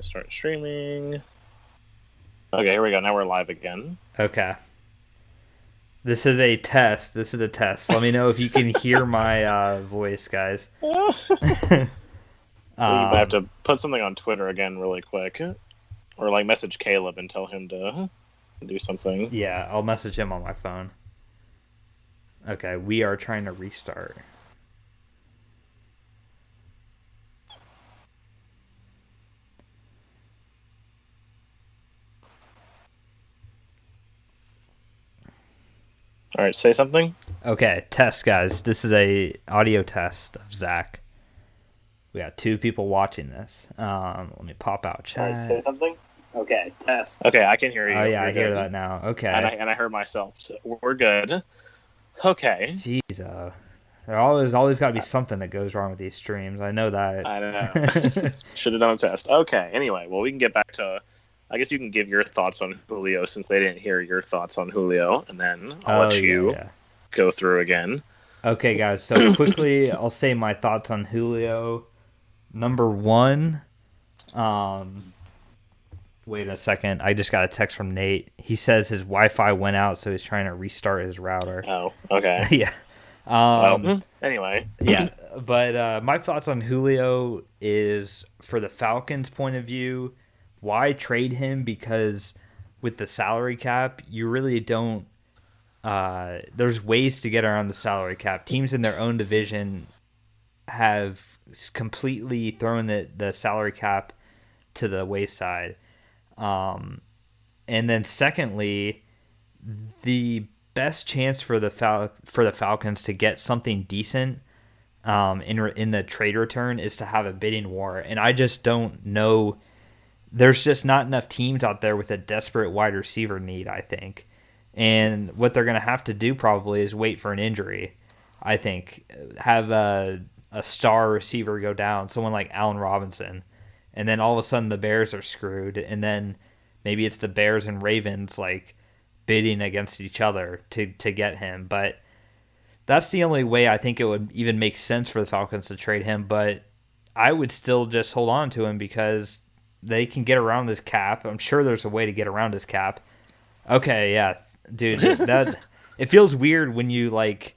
Start streaming. Okay, here we go. Now we're live again. Okay. This is a test. This is a test. Let me know if you can hear my voice, guys. We might have Um, to put something on Twitter again really quick. Or like message Caleb and tell him to do something. yeah, I'll message him on my phone. Okay, we are trying to restart. All right, say something. Okay, test, guys. This is a audio test of Zach. We got 2 people watching this. Let me pop out chat. All right, say something. Okay, test. Okay, I can hear you. Oh yeah, You're I hear good. that now. Okay. And I heard myself. So we're good. Okay. Jeez, there always got to be something that goes wrong with these streams. I know that. I know. Should have done a test. Okay. Anyway, well, we can get back to. I guess you can give your thoughts on Julio since they didn't hear your thoughts on Julio, and then I'll let you go through again. Okay, guys. So quickly, I'll say my thoughts on Julio. Number 1. Wait a second. I just got a text from Nate. He says his Wi-Fi went out, so he's trying to restart his router. Oh, okay. Yeah. Anyway. Yeah, but my thoughts on Julio is, for the Falcons' point of view, why trade him? Because with the salary cap, you really don't. There's ways to get around the salary cap. Teams in their own division have completely thrown the salary cap to the wayside. And then secondly, the best chance for the Falcons to get something decent in the trade return is to have a bidding war. And I just don't know. There's just not enough teams out there with a desperate wide receiver need, I think. And what they're going to have to do probably is wait for an injury. I think have a star receiver go down, someone like Allen Robinson, and then all of a sudden the Bears are screwed, and then maybe it's the Bears and Ravens like bidding against each other to get him. But that's the only way I think it would even make sense for the Falcons to trade him. But I would still just hold on to him because they can get around this cap. I'm sure there's a way to get around this cap. Okay, yeah, dude, that it feels weird when you like.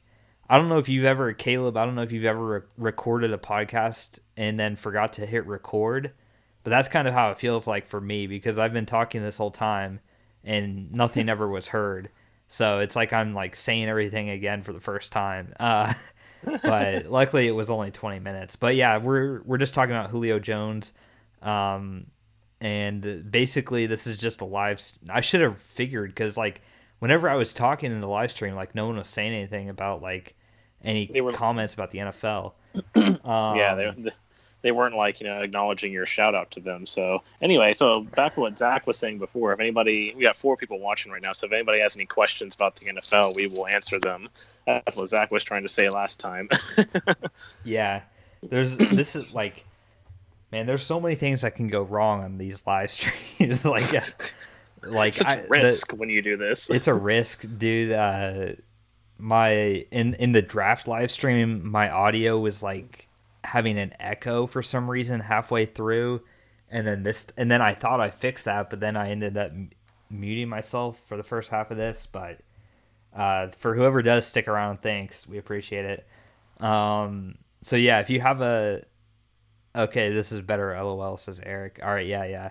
I don't know if you've ever, Caleb. I don't know if you've ever recorded a podcast and then forgot to hit record, but that's kind of how it feels like for me because I've been talking this whole time and nothing ever was heard. So it's like I'm like saying everything again for the first time. But luckily it was only 20 minutes. But yeah, we're just talking about Julio Jones. And basically this is just a live. I should have figured because like whenever I was talking in the live stream, like no one was saying anything about like any comments about the NFL. Yeah, they weren't like acknowledging your shout out to them. So anyway, so back to what Zach was saying before. If anybody, we got 4 people watching right now. So if anybody has any questions about the NFL, we will answer them. That's what Zach was trying to say last time. Yeah, this is like, man, there's so many things that can go wrong on these live streams. Like it's a risk when you do this. It's a risk, dude. In the draft live stream, my audio was like having an echo for some reason halfway through, and then I thought I fixed that, but then I ended up muting myself for the first half of this. But for whoever does stick around, thanks, we appreciate it. So yeah, if you have okay, this is better. LOL, says Eric. All right, yeah.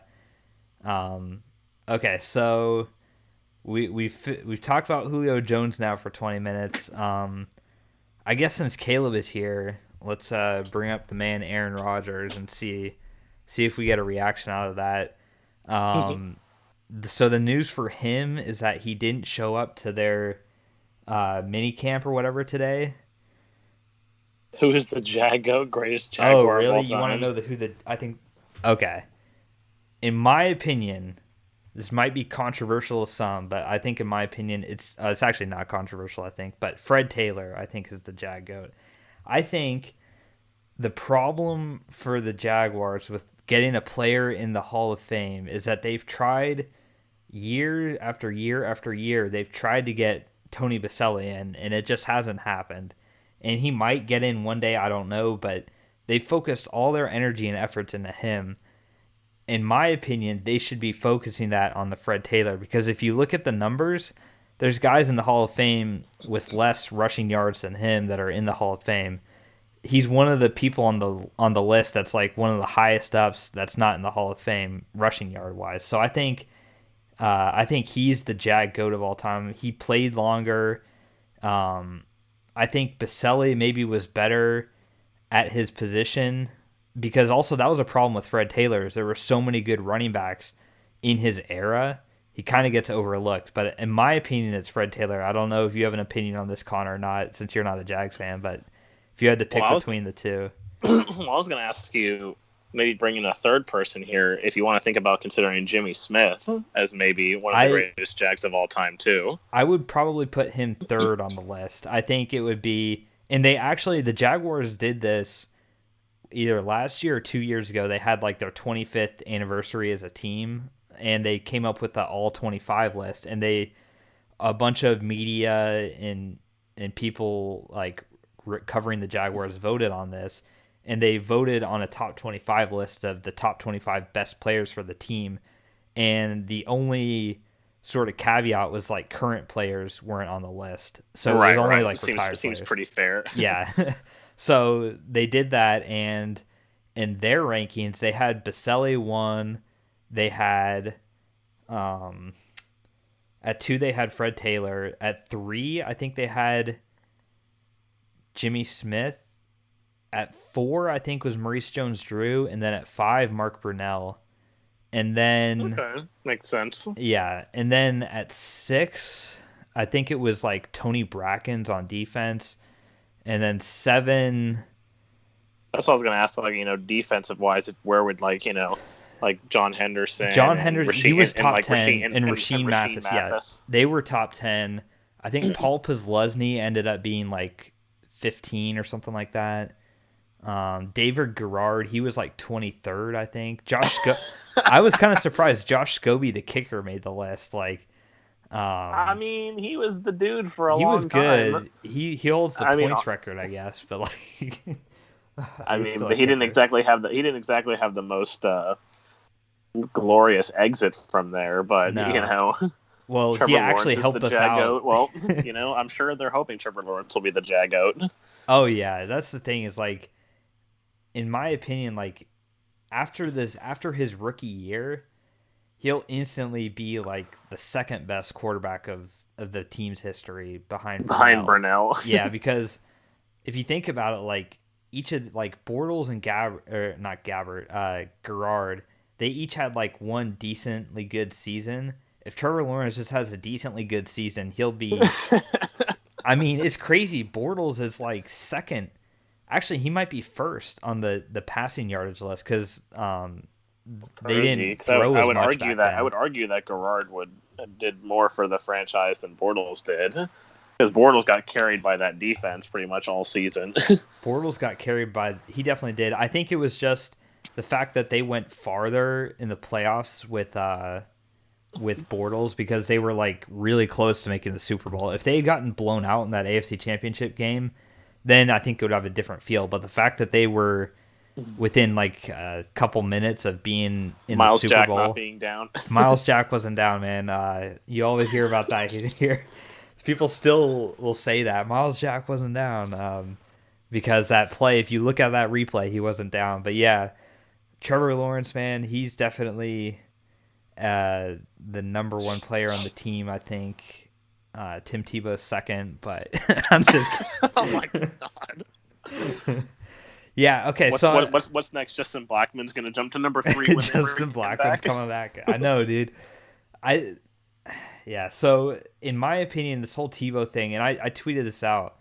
Okay, so we've talked about Julio Jones now for 20 minutes. I guess since Caleb is here, let's bring up the man Aaron Rodgers and see if we get a reaction out of that. So the news for him is that he didn't show up to their mini camp or whatever today. Who is the greatest Jaguar? Oh, really? Of all time? You want to know I think. Okay. In my opinion, this might be controversial to some, but I think in my opinion, it's actually not controversial, I think. But Fred Taylor, I think, is the Jag GOAT. I think the problem for the Jaguars with getting a player in the Hall of Fame is that they've tried year after year after year, they've tried to get Tony Baselli in, and it just hasn't happened. And he might get in one day, I don't know, but they focused all their energy and efforts into him. in my opinion, they should be focusing that on the Fred Taylor, because if you look at the numbers, there's guys in the Hall of Fame with less rushing yards than him that are in the Hall of Fame. He's one of the people on the list that's like one of the highest ups that's not in the Hall of Fame rushing yard wise. So I think he's the Jag GOAT of all time. He played longer. I think Baselli maybe was better at his position, because also that was a problem with Fred Taylor. There were so many good running backs in his era. He kind of gets overlooked. But in my opinion, it's Fred Taylor. I don't know if you have an opinion on this, Connor, or not, since you're not a Jags fan. But if you had to pick between the two. Well, I was going to ask you, maybe bring in a third person here, if you want to think about considering Jimmy Smith as maybe one of the greatest Jags of all time, too. I would probably put him third on the list. I think it would be... And the Jaguars did this either last year or 2 years ago. They had like their 25th anniversary as a team, and they came up with the all 25 list, and a bunch of media and people like covering the Jaguars voted on this, and they voted on a top 25 list of the top 25 best players for the team. And the only sort of caveat was like current players weren't on the list. So it was only like retired seems players. Pretty fair. Yeah. So they did that, and in their rankings, they had Baselli 1. They had, at 2, they had Fred Taylor. At 3, I think they had Jimmy Smith. At 4, I think was Maurice Jones-Drew. And then at 5, Mark Brunell. And then... Okay, makes sense. Yeah. And then at 6, I think it was like Tony Brackens on defense. And then 7... That's what I was going to ask, like, defensive-wise, where would, like John Henderson... he was top 10, and Rasheed Mathis. Yeah, they were top 10. I think Paul Posluszny ended up being, like, 15 or something like that. David Garrard, he was like 23rd, I think. I was kind of surprised Josh Scobie, the kicker, made the list. Like, I mean, he was the dude for a long time. He was good. He holds the points record, I guess. But like, but he didn't exactly have the most glorious exit from there. But no. Well, Trevor he actually Lawrence helped us out. Goat. Well, I'm sure they're hoping Trevor Lawrence will be the Jag GOAT. Oh yeah, that's the thing. Is like, in my opinion, like after his rookie year, he'll instantly be like the second best quarterback of the team's history behind Brunell. Yeah, because if you think about it, like each of like Bortles and Garrard, they each had like one decently good season. If Trevor Lawrence just has a decently good season, he'll be... I mean, it's crazy. Bortles is like second. Actually, he might be first on the passing yardage list, because they didn't throw as much back then. I would argue that Garrard did more for the franchise than Bortles did, because Bortles got carried by that defense pretty much all season. Bortles got carried by... He definitely did. I think it was just the fact that they went farther in the playoffs with Bortles, because they were like really close to making the Super Bowl. If they had gotten blown out in that AFC Championship game, then I think it would have a different feel. But the fact that they were within like a couple minutes of being in the Super Bowl, not being down. Miles Jack wasn't down, man. You always hear about that here. People still will say that Miles Jack wasn't down, because that play, if you look at that replay, he wasn't down. But yeah, Trevor Lawrence, man, he's definitely the number one player on the team. I think Tim Tebow's second, but I'm just oh my god. Yeah, okay. What's next? Justin Blackmon's gonna jump to number 3. Justin Blackmon's coming back. I know, dude. So in my opinion, this whole Tebow thing, and I tweeted this out,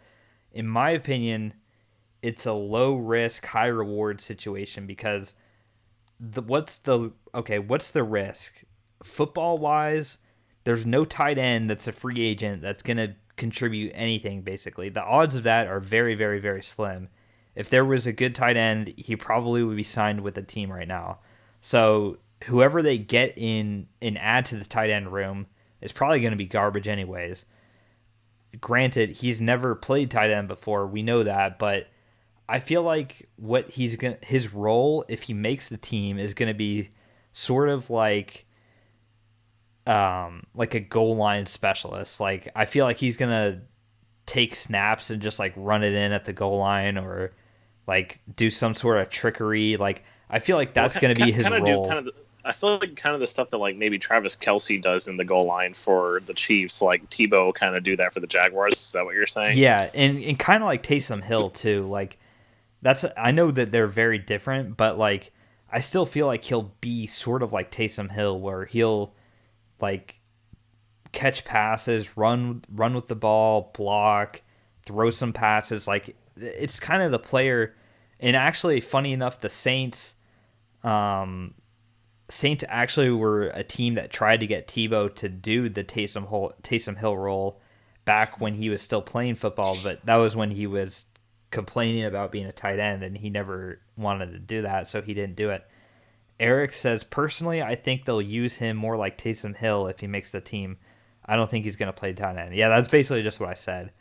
in my opinion, it's a low risk, high reward situation, because what's the risk? Football wise, there's no tight end that's a free agent that's going to contribute anything, basically. The odds of that are very, very, very slim. If there was a good tight end, he probably would be signed with a team right now. So whoever they get in and add to the tight end room is probably going to be garbage anyways. Granted, he's never played tight end before. We know that, but I feel like his role, if he makes the team, is going to be sort of like a goal line specialist. Like I feel like he's gonna take snaps and just like run it in at the goal line or like do some sort of trickery. Like I feel like that's gonna be his role. I feel like kind of the stuff that like maybe Travis Kelce does in the goal line for the Chiefs, like Tebow kind of do that for the Jaguars. Is that what you're saying? Yeah, and kind of like Taysom Hill too. Like I know that they're very different, but like I still feel like he'll be sort of like Taysom Hill, where he'll like catch passes, run with the ball, block, throw some passes. Like it's kind of the player. And actually, funny enough, the Saints actually were a team that tried to get Tebow to do the Taysom Hill role back when he was still playing football, but that was when he was complaining about being a tight end, and he never wanted to do that, so he didn't do it. Eric says, personally, I think they'll use him more like Taysom Hill if he makes the team. I don't think he's going to play tight end. Yeah, that's basically just what I said.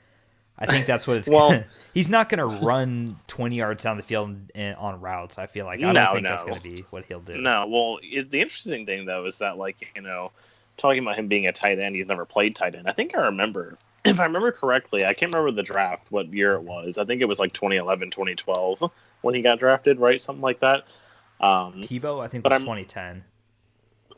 I think that's what it's well, he's not going to run 20 yards down the field on routes, I feel like. I don't think that's going to be what he'll do. No, well, the interesting thing, though, is that, like, you know, talking about him being a tight end, he's never played tight end. I think I remember, if I remember correctly, I can't remember the draft, what year it was. I think it was like 2011, 2012 when he got drafted, right? Something like that. Tebow, I think, was 2010.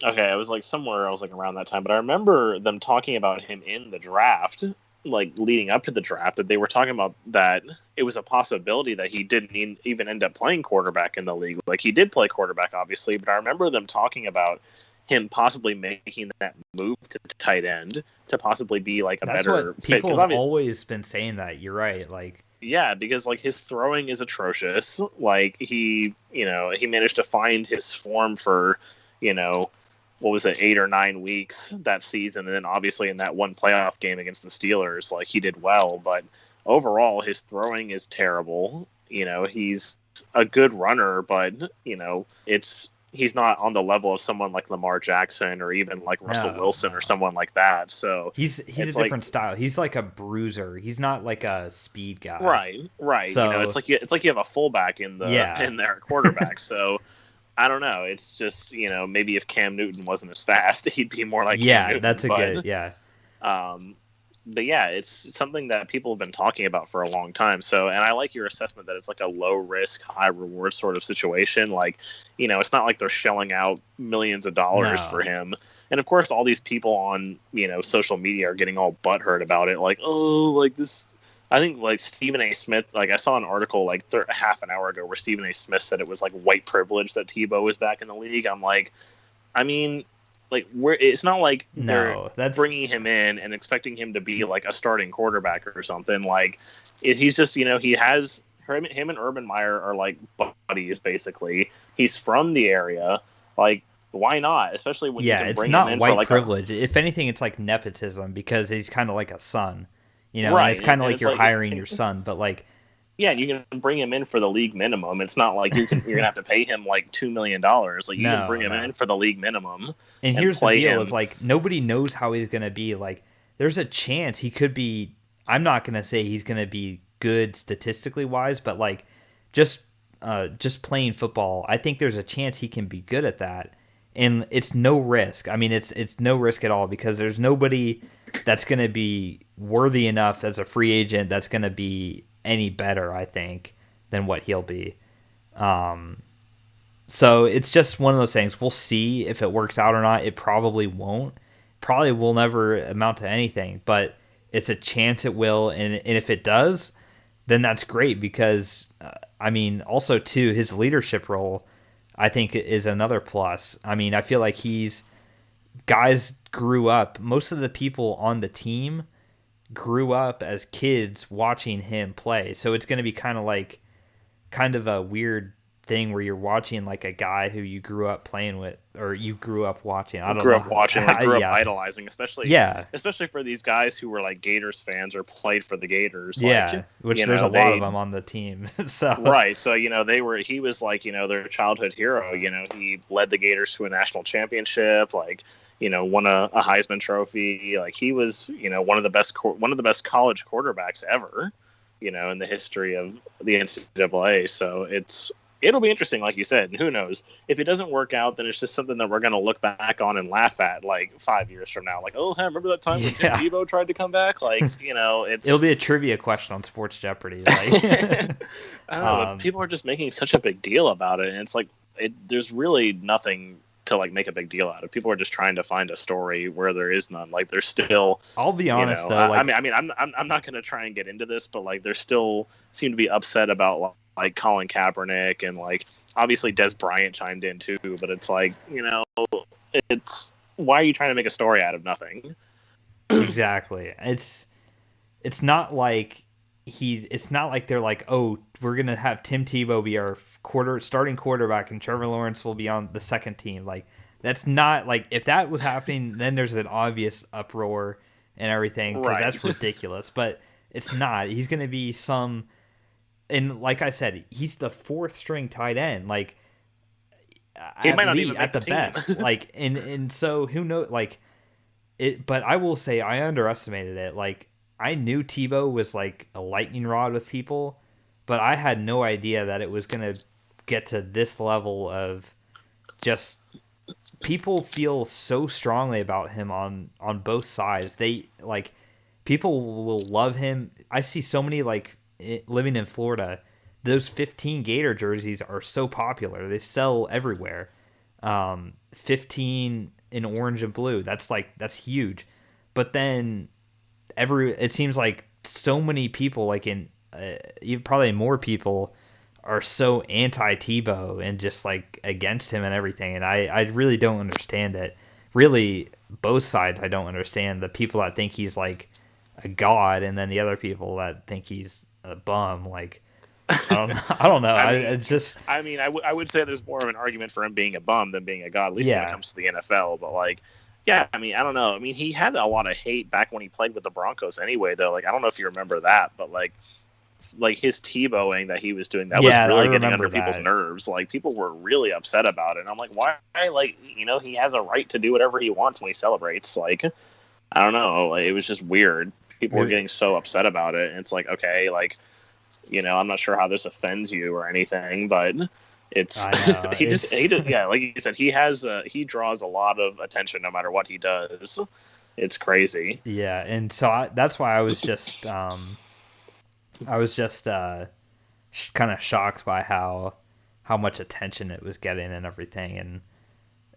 Okay, it was like somewhere I was like around that time. But I remember them talking about him in the draft, like leading up to the draft, that they were talking about that it was a possibility that he didn't even end up playing quarterback in the league. Like he did play quarterback, obviously, but I remember them talking about him possibly making that move to tight end to possibly be like That's better what people have always been saying that. You're right. Like, yeah, because like his throwing is atrocious. Like he managed to find his form for, what was it, 8 or 9 weeks that season, and then obviously in that one playoff game against the Steelers, like he did well, but overall his throwing is terrible. He's a good runner, but he's not on the level of someone like Lamar Jackson or even like Russell Wilson or someone like that. So he's a different style. He's like a bruiser. He's not like a speed guy. Right. So, it's like you have a fullback in their quarterback. So I don't know. It's just, maybe if Cam Newton wasn't as fast, he'd be more like Cam Newton, that's good. But yeah, it's something that people have been talking about for a long time. So, and I like your assessment that it's like a low risk, high reward sort of situation. Like, it's not like they're shelling out millions of dollars for him. And of course, all these people on, social media are getting all butthurt about it. Like, oh, like this. I think like Stephen A. Smith, like I saw an article like half an hour ago where Stephen A. Smith said it was like white privilege that Tebow was back in the league. I'm like, I mean, like it's not like they're bringing him in and expecting him to be like a starting quarterback or something. Like he's just, he has him and Urban Meyer are like buddies basically. He's from the area. Like, why not? Especially when you can bring him in white for like privilege. If anything, it's like nepotism because he's kind of like a son. Right. And it's kind of like you're hiring your son, but like, yeah, you can bring him in for the league minimum. It's not like you're gonna have to pay him like $2 million. Like you can bring him in for the league minimum. And here's the deal: is like nobody knows how he's gonna be. Like, there's a chance he could be. I'm not gonna say he's gonna be good statistically wise, but like just playing football, I think there's a chance he can be good at that. And it's no risk. I mean, it's no risk at all because there's nobody that's going to be worthy enough as a free agent that's going to be any better, I think, than what he'll be. So it's just one of those things. We'll see if it works out or not. It probably won't. Probably will never amount to anything, but it's a chance it will. And if it does, then that's great because, also, too, his leadership role, I think, is another plus. I mean, I feel like guys grew up. Most of the people on the team grew up as kids watching him play. So it's going to be kind of a weird thing where you're watching like a guy who you grew up playing with or you grew up watching. I grew up idolizing, especially for these guys who were like Gators fans or played for the Gators. Yeah, which there's a lot of them on the team. So right, so he was like their childhood hero. He led the Gators to a national championship. Like won a Heisman Trophy. Like he was one of the best college quarterbacks ever. In the history of the NCAA. So it's it'll be interesting, like you said. And who knows? If it doesn't work out, then it's just something that we're going to look back on and laugh at like 5 years from now. Like, oh, hey, remember that time when Tim Tebow tried to come back? Like, it'll be a trivia question on Sports Jeopardy. Like, I don't know, but people are just making such a big deal about it, and it's like there's really nothing to like make a big deal out of. People are just trying to find a story where there is none. Like, there's still. I'll be honest though. I mean, I'm not going to try and get into this, but like, there still seem to be upset about like Colin Kaepernick, and like obviously Des Bryant chimed in too. But it's like, it's why are you trying to make a story out of nothing? Exactly. It's not like it's not like they're like, oh, we're gonna have Tim Tebow be our starting quarterback and Trevor Lawrence will be on the second team. Like, that's not like, if that was happening, then there's an obvious uproar and everything, because that's ridiculous. But it's not. He's gonna be and like I said, he's the fourth string tight end. Like, he might not even make at the best. Like, and so who knows? Like, it. But I will say I underestimated it. Like, I knew Tebow was like a lightning rod with people, but I had no idea that it was gonna get to this level of just people feel so strongly about him on both sides. They like, people will love him. I see so many, like, living in Florida, those 15 Gator jerseys are so popular. They sell everywhere. 15 in orange and blue. That's huge. But then it seems like so many people, like even probably more people, are so anti Tebow and just like against him and everything. And I really don't understand it. Really, both sides I don't understand. The people that think he's like a god, and then the other people that think he's a bum. Like, I don't know. It's just. I mean, I would say there's more of an argument for him being a bum than being a god, at least when it comes to the NFL. But like, yeah, I mean, I don't know. I mean, he had a lot of hate back when he played with the Broncos anyway, though. Like, I don't know if you remember that, but like his Tebowing that he was doing, that was really getting under people's nerves. Like, people were really upset about it. And I'm like, why? Like, he has a right to do whatever he wants when he celebrates. Like, I don't know. It was just weird. People were getting so upset about it. And it's like, okay, like, I'm not sure how this offends you or anything, but it's he just yeah, like you said, he draws a lot of attention no matter what he does. It's crazy. Yeah, and so that's why I was just kind of shocked by how much attention it was getting and everything,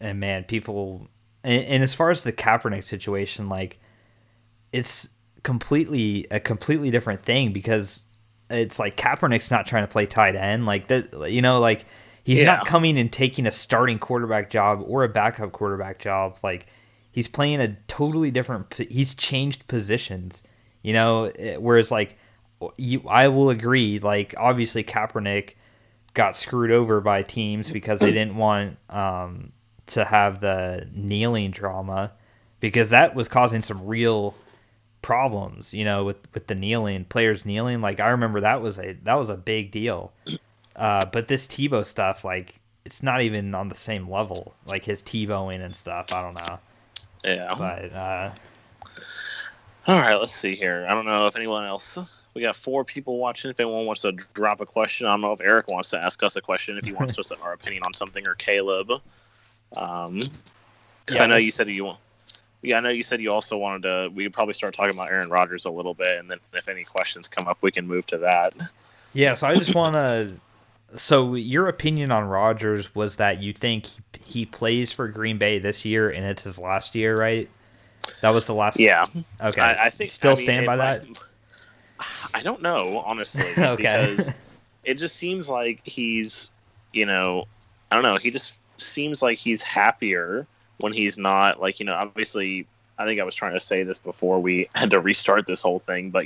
and man, people, and as far as the Kaepernick situation, like, it's a completely different thing, because it's like Kaepernick's not trying to play tight end like that, like, he's not coming and taking a starting quarterback job or a backup quarterback job. Like, he's playing a totally different, he's changed positions, whereas like I will agree, like, obviously Kaepernick got screwed over by teams because they didn't want to have the kneeling drama, because that was causing some real problems, with the kneeling, players kneeling. Like, I remember that was a big deal. But this Tebow stuff, like, it's not even on the same level, like his Tebowing and stuff. I don't know. Yeah. But all right, let's see here. I don't know if anyone else. We got 4 people watching. If anyone wants to drop a question, I don't know if Eric wants to ask us a question, if he wants us our opinion on something, or Caleb. I know you said you want. Yeah, I know you said you also wanted to. We could probably start talking about Aaron Rodgers a little bit, and then if any questions come up, we can move to that. Yeah, so I just want to. So your opinion on Rodgers was that you think he plays for Green Bay this year, and it's his last year, right? That was the last. Yeah. Okay. I think stand by that. I don't know, honestly, okay. Because it just seems like he's, I don't know. He just seems like he's happier when he's not, like, obviously, I think I was trying to say this before we had to restart this whole thing, but,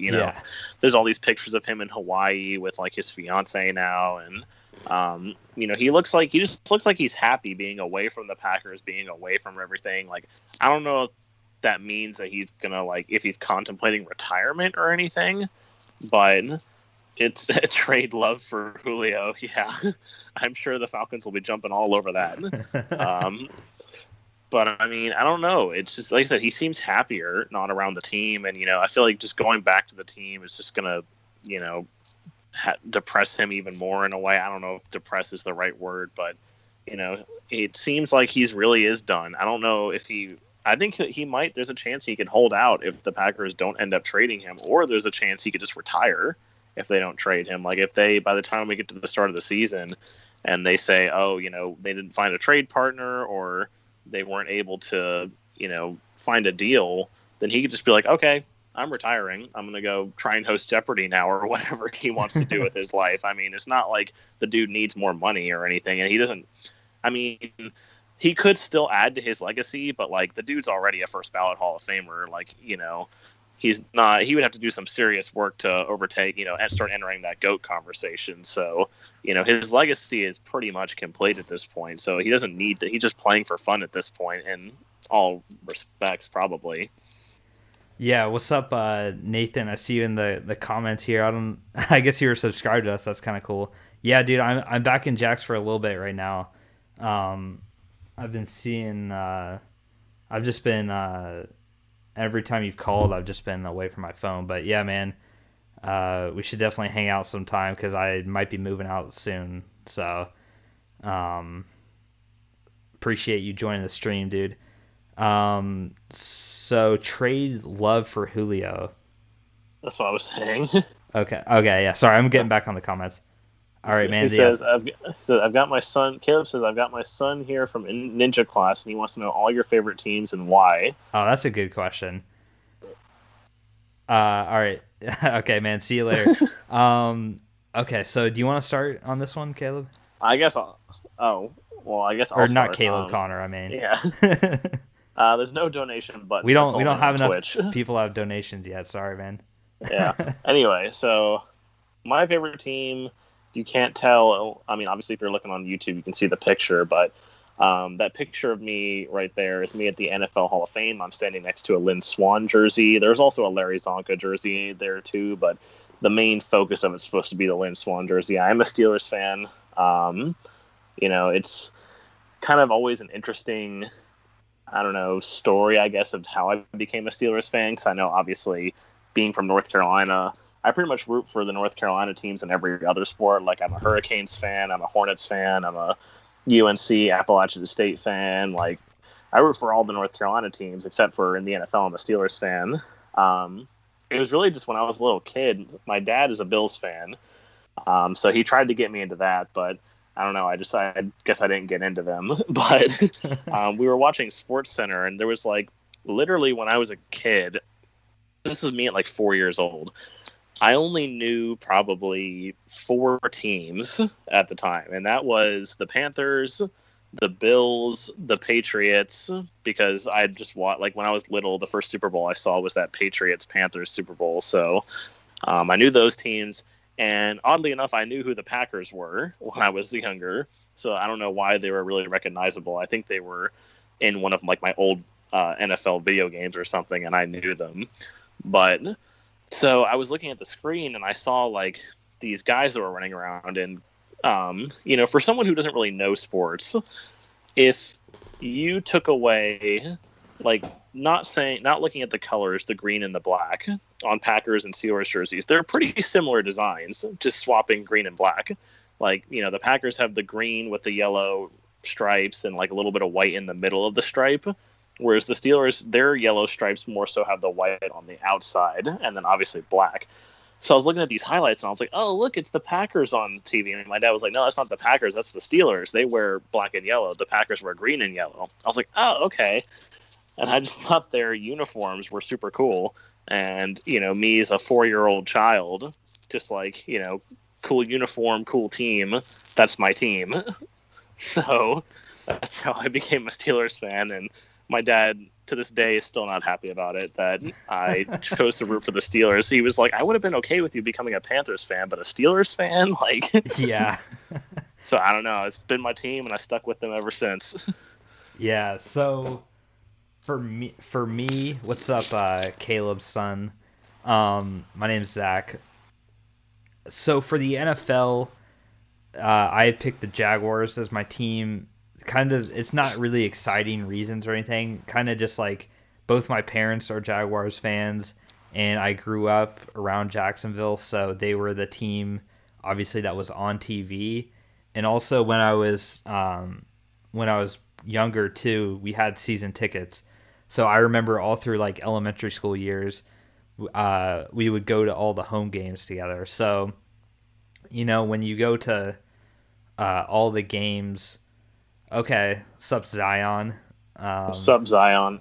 there's all these pictures of him in Hawaii with, like, his fiance now, and, he just looks like he's happy being away from the Packers, being away from everything. Like, I don't know if that means that he's gonna, like, if he's contemplating retirement or anything, but it's a trade love for Julio. Yeah, I'm sure the Falcons will be jumping all over that. But I mean, I don't know. It's just, like I said, he seems happier not around the team, and I feel like just going back to the team is just gonna, depress him even more in a way. I don't know if depress is the right word, but it seems like he's really is done. I don't know if he. I think he might. There's a chance he could hold out if the Packers don't end up trading him, or there's a chance he could just retire if they don't trade him. Like if they, by the time we get to the start of the season, and they say, oh, they didn't find a trade partner or they weren't able to, find a deal, then he could just be like, okay, I'm retiring. I'm going to go try and host Jeopardy now or whatever he wants to do with his life. I mean, it's not like the dude needs more money or anything. And he doesn't, I mean, he could still add to his legacy, but like the dude's already a first ballot Hall of Famer. Like, he's not, he would have to do some serious work to overtake, and start entering that GOAT conversation. So, his legacy is pretty much complete at this point. So he doesn't need to, he's just playing for fun at this point in all respects, probably. Yeah, what's up, Nathan? I see you in the comments here. I guess you were subscribed to us. That's kind of cool. Yeah, dude, I'm back in Jax for a little bit right now. I've been seeing. I've just been every time you've called, I've just been away from my phone. But yeah, man, we should definitely hang out sometime because I might be moving out soon. So, appreciate you joining the stream, dude. So trade love for Julio. That's what I was saying. Okay, yeah. Sorry, I'm getting back on the comments. All right, man. He says, I've got my son. Caleb says, I've got my son here from Ninja class, and he wants to know all your favorite teams and why. Oh, that's a good question. All right. Okay, man. See you later. Okay, so do you want to start on this one, Caleb? I guess I'll. Oh, well, I guess I'll Or not start. Caleb, Connor. I mean. Yeah. There's no donation button. We don't have enough Twitch. people have donations yet. Sorry, man. Yeah. Anyway, so my favorite team. You can't tell. I mean, obviously, if you're looking on YouTube, you can see the picture. But that picture of me right there is me at the NFL Hall of Fame. I'm standing next to a Lynn Swann jersey. There's also a Larry Zonka jersey there too, but the main focus of it's supposed to be the Lynn Swann jersey. I'm a Steelers fan. It's kind of always an interesting, I don't know, story, I guess, of how I became a Steelers fan. Because I know, obviously, being from North Carolina, I pretty much root for the North Carolina teams in every other sport. Like, I'm a Hurricanes fan, I'm a Hornets fan, I'm a UNC, Appalachian State fan. Like, I root for all the North Carolina teams except for in the NFL. I'm a Steelers fan. It was really just when I was a little kid. My dad is a Bills fan, so he tried to get me into that, but I don't know. I guess I didn't get into them. But we were watching SportsCenter, and there was like literally when I was a kid. This was me at like 4 years old. I only knew probably 4 teams at the time, and that was the Panthers, the Bills, the Patriots, because I just watched, like when I was little, the first Super Bowl I saw was that Patriots-Panthers Super Bowl. So I knew those teams, and oddly enough, I knew who the Packers were when I was younger. So I don't know why they were really recognizable. I think they were in one of like my old NFL video games or something, and I knew them. But so I was looking at the screen and I saw like these guys that were running around, and for someone who doesn't really know sports, if you took away like not looking at the colors, the green and the black on Packers and Steelers jerseys, they're pretty similar designs, just swapping green and black. Like, the Packers have the green with the yellow stripes and like a little bit of white in the middle of the stripe. Whereas the Steelers, their yellow stripes more so have the white on the outside, and then obviously black. So I was looking at these highlights, and I was like, oh, look, it's the Packers on TV. And my dad was like, no, that's not the Packers. That's the Steelers. They wear black and yellow. The Packers wear green and yellow. I was like, oh, okay. And I just thought their uniforms were super cool. And, me as a 4-year-old child, just like, cool uniform, cool team. That's my team. So that's how I became a Steelers fan. And my dad, to this day, is still not happy about it, that I chose to root for the Steelers. He was like, I would have been okay with you becoming a Panthers fan, but a Steelers fan? Like, yeah. So I don't know. It's been my team, and I stuck with them ever since. Yeah, so for me, what's up, Caleb's son? My name's Zach. So for the NFL, I picked the Jaguars as my team. Kind of, it's not really exciting reasons or anything. Kind of just like both my parents are Jaguars fans, and I grew up around Jacksonville, so they were the team obviously that was on TV, and also when I was younger too, we had season tickets. So I remember all through like elementary school years, we would go to all the home games together. So, when you go to all the games, okay, sup Zion, Sub Zion.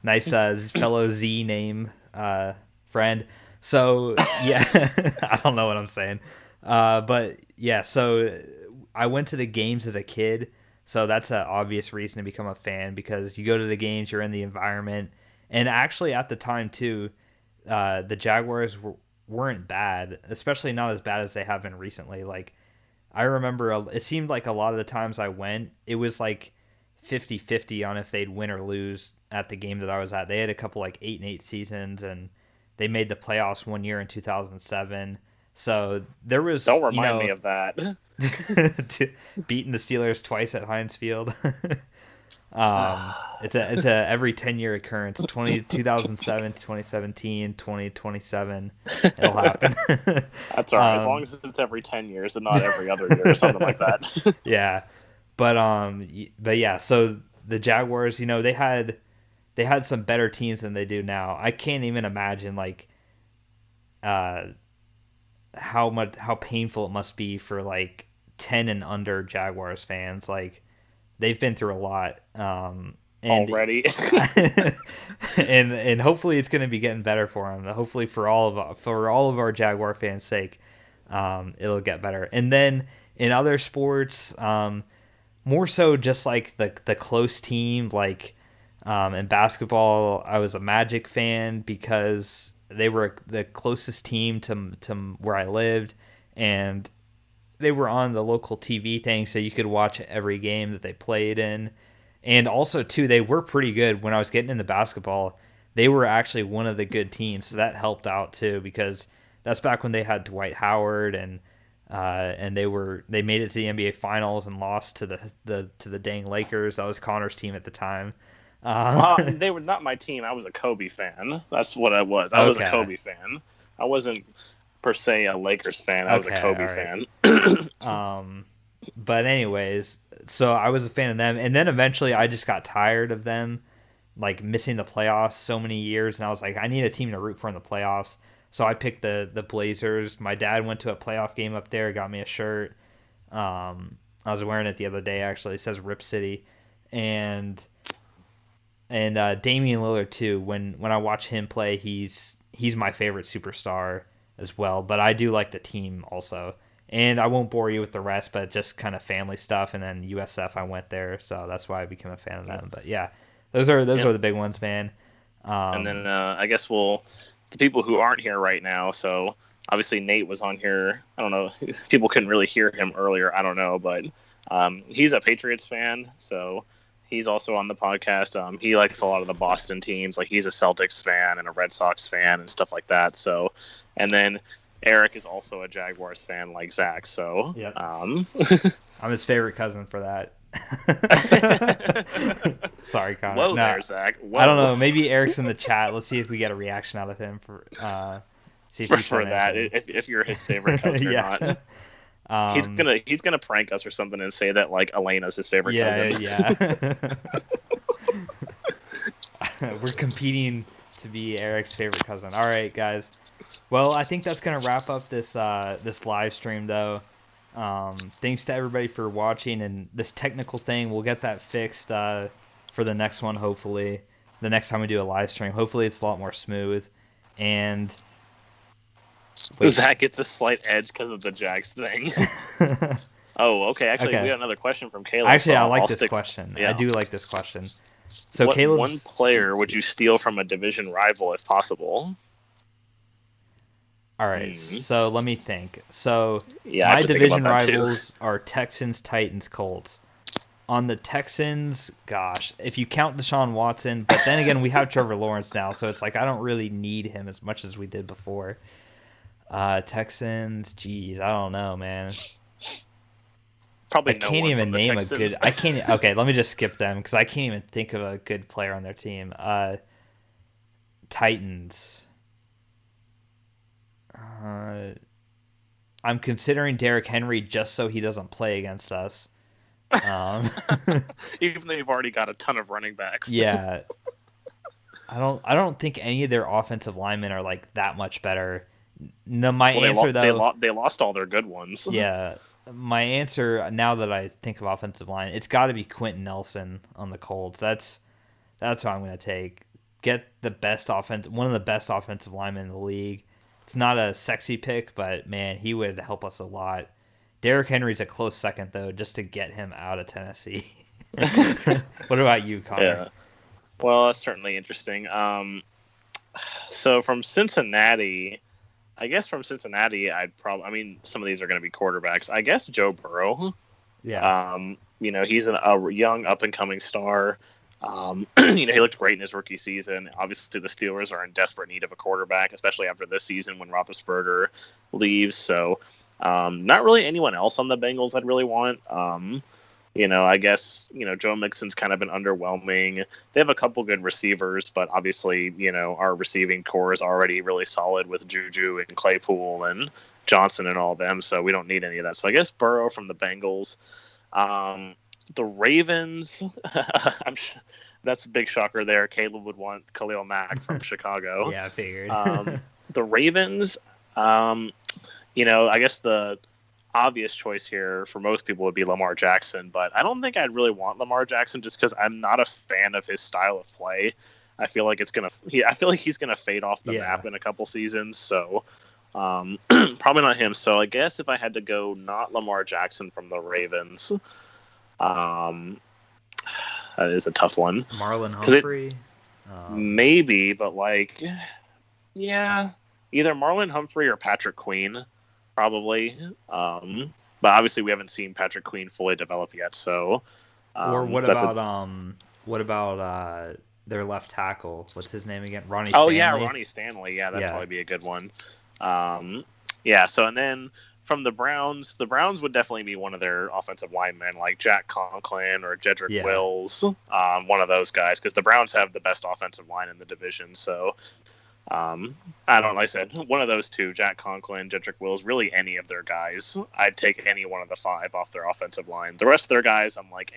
nice fellow Z name friend. So yeah, I don't know what I'm saying, but yeah. So I went to the games as a kid, so that's an obvious reason to become a fan because you go to the games, you're in the environment, and actually at the time too, the Jaguars weren't bad, especially not as bad as they have been recently. Like I remember, it seemed like a lot of the times I went, it was like 50-50 on if they'd win or lose at the game that I was at. They had a couple like 8-8 seasons, and they made the playoffs one year in 2007. So there was don't remind me of that. beating the Steelers twice at Heinz Field. It's a every 10-year occurrence. 2007, 2017, 2027. It'll happen. That's all right. As long as it's every 10 years and not every other year or something like that. Yeah. But yeah, so the Jaguars, they had some better teams than they do now. I can't even imagine like how painful it must be for like 10 and under Jaguars fans. Like they've been through a lot already. and hopefully it's going to be getting better for them. Hopefully for all of our Jaguar fans' sake, it'll get better. And then in other sports, more so just like the close team, like in basketball, I was a Magic fan because they were the closest team to where I lived, and they were on the local TV thing, so you could watch every game that they played in. And also, too, they were pretty good. When I was getting into basketball, they were actually one of the good teams, so that helped out, too, because that's back when they had Dwight Howard, and they made it to the NBA Finals and lost to the dang Lakers. That was Connor's team at the time. They were not my team. I was a Kobe fan. That's what I was. I was a Kobe fan. I wasn't per se a Lakers fan. I was a Kobe fan. But anyways, so I was a fan of them, and then eventually I just got tired of them, like missing the playoffs so many years, and I was like, I need a team to root for in the playoffs. So I picked the Blazers. My dad went to a playoff game up there, got me a shirt. I was wearing it the other day. Actually, it says Rip City, and Damian Lillard too. When I watch him play, he's my favorite superstar as well. But I do like the team also. And I won't bore you with the rest, but just kind of family stuff. And then USF, I went there, so that's why I became a fan of them. But yeah, those are the big ones, man. And then I guess the people who aren't here right now. So obviously Nate was on here. I don't know. People couldn't really hear him earlier. I don't know, but he's a Patriots fan, so he's also on the podcast. He likes a lot of the Boston teams. Like he's a Celtics fan and a Red Sox fan and stuff like that. So, and then Eric is also a Jaguars fan like Zach. So, yep. I'm his favorite cousin for that. Sorry, Connor. Whoa, there, Zach. Whoa. I don't know. Maybe Eric's in the chat. Let's see if we get a reaction out of him for see if for that. If you're his favorite cousin or not. He's gonna prank us or something and say that like Elena's his favorite cousin. Yeah. We're competing to be Eric's favorite cousin. All right, guys. Well, I think that's gonna wrap up this live stream though. Thanks to everybody for watching, and this technical thing, we'll get that fixed for the next one, hopefully. The next time we do a live stream. Hopefully it's a lot more smooth. And Zach gets a slight edge because of the Jags thing. Oh, okay. Actually, we got another question from Caleb. Actually, I like this question. Yeah. I do like this question. So, Caleb, one player would you steal from a division rival if possible? All right, so let me think. So, my division rivals are Texans, Titans, Colts. On the Texans, gosh, if you count Deshaun Watson, but then again, we have Trevor Lawrence now, so it's like I don't really need him as much as we did before. Texans, geez, I don't know, man. Probably I can't even name a good. I can't. Okay, let me just skip them because I can't even think of a good player on their team. Titans. I I'm considering Derrick Henry just so he doesn't play against us. Even though you've already got a ton of running backs. Yeah. I don't think any of their offensive linemen are like that much better. No, my answer though, they lost all their good ones. yeah, my answer now that I think of offensive line, it's got to be Quentin Nelson on the Colts. That's what I'm going to take. Get the best one of the best offensive linemen in the league. It's not a sexy pick, but man, he would help us a lot. Derrick Henry's a close second though, just to get him out of Tennessee. What about you, Connor? Yeah. Well, that's certainly interesting. So from Cincinnati, I mean, some of these are going to be quarterbacks. I guess Joe Burrow. Yeah. He's a young up and coming star. He looked great in his rookie season. Obviously, the Steelers are in desperate need of a quarterback, especially after this season when Roethlisberger leaves. So, not really anyone else on the Bengals I'd really want. I guess, Joe Mixon's kind of been underwhelming. They have a couple good receivers, but obviously, our receiving core is already really solid with Juju and Claypool and Johnson and all of them, so we don't need any of that. So I guess Burrow from the Bengals. The Ravens, that's a big shocker there. Caleb would want Khalil Mack from Chicago. Yeah, I figured. The Ravens, I guess the obvious choice here for most people would be Lamar Jackson, but I don't think I'd really want Lamar Jackson just because I'm not a fan of his style of play. I feel like he's gonna fade off the map in a couple seasons, so probably not him. So I guess if I had to go, not Lamar Jackson from the Ravens, that is a tough one. Marlon Humphrey, maybe, but either Marlon Humphrey or Patrick Queen. Probably, but obviously we haven't seen Patrick Queen fully develop yet. So, or what about their left tackle? What's his name again? Ronnie. Oh Stanley? yeah, Ronnie Stanley. Yeah, that'd probably be a good one. So and then from the Browns would definitely be one of their offensive linemen, like Jack Conklin or Jedrick Wills, one of those guys, because the Browns have the best offensive line in the division. So. Like I said, one of those two, Jack Conklin, Jedrick Wills, really any of their guys. I'd take any one of the five off their offensive line. The rest of their guys, I'm like,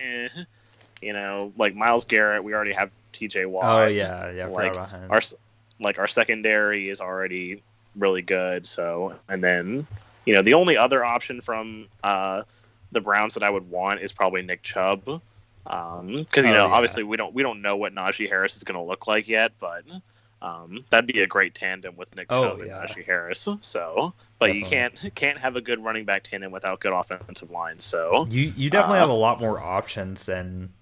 like Myles Garrett, we already have TJ Watt. Oh, yeah, I forgot about him. Our secondary is already really good. So, and then, the only other option from the Browns that I would want is probably Nick Chubb. Because, obviously we don't know what Najee Harris is going to look like yet, but... that'd be a great tandem with Nick Chubb and Najee Harris. So, but definitely. You can't have a good running back tandem without good offensive line. So you definitely have a lot more options than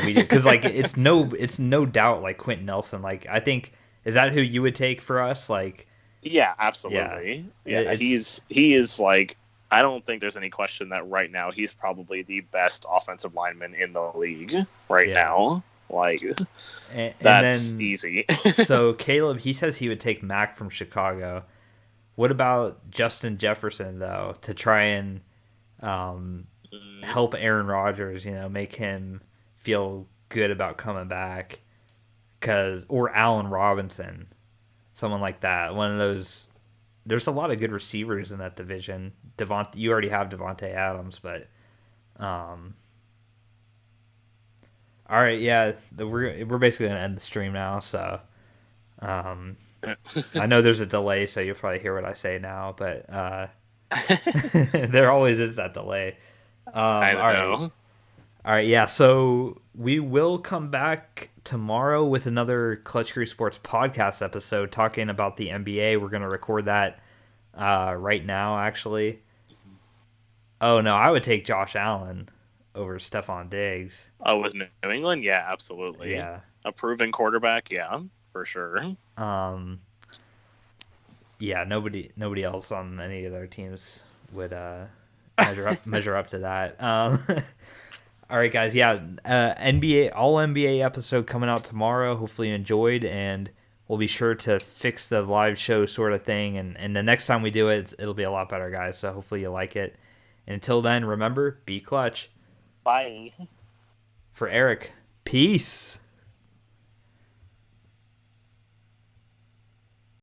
we do, because it's no doubt like Quentin Nelson. Like, I think, is that who you would take for us? Like, yeah, absolutely. Yeah, he is like, I don't think there's any question that right now he's probably the best offensive lineman in the league right now. That's then, easy. So Caleb, he says he would take Mack from Chicago. What about Justin Jefferson though, to try and help Aaron Rodgers? Make him feel good about coming back, or Allen Robinson, someone like that. One of those. There's a lot of good receivers in that division. You already have Devontae Adams, but. All right, yeah, we're basically gonna end the stream now. So, I know there's a delay, so you'll probably hear what I say now, but there always is that delay. I know. All right, yeah. So we will come back tomorrow with another Clutch Crew Sports podcast episode talking about the NBA. We're gonna record that right now, actually. Oh no, I would take Josh Allen over Stephon Diggs. Oh, with New England? Yeah, absolutely. Yeah. A proven quarterback, yeah, for sure. Yeah, nobody else on any of their teams would measure up to that. All right, guys, yeah, NBA all NBA episode coming out tomorrow. Hopefully you enjoyed, and we'll be sure to fix the live show sort of thing, and the next time we do it, it'll be a lot better, guys, so hopefully you like it. And until then, remember, be clutch. Bye. For Eric, peace.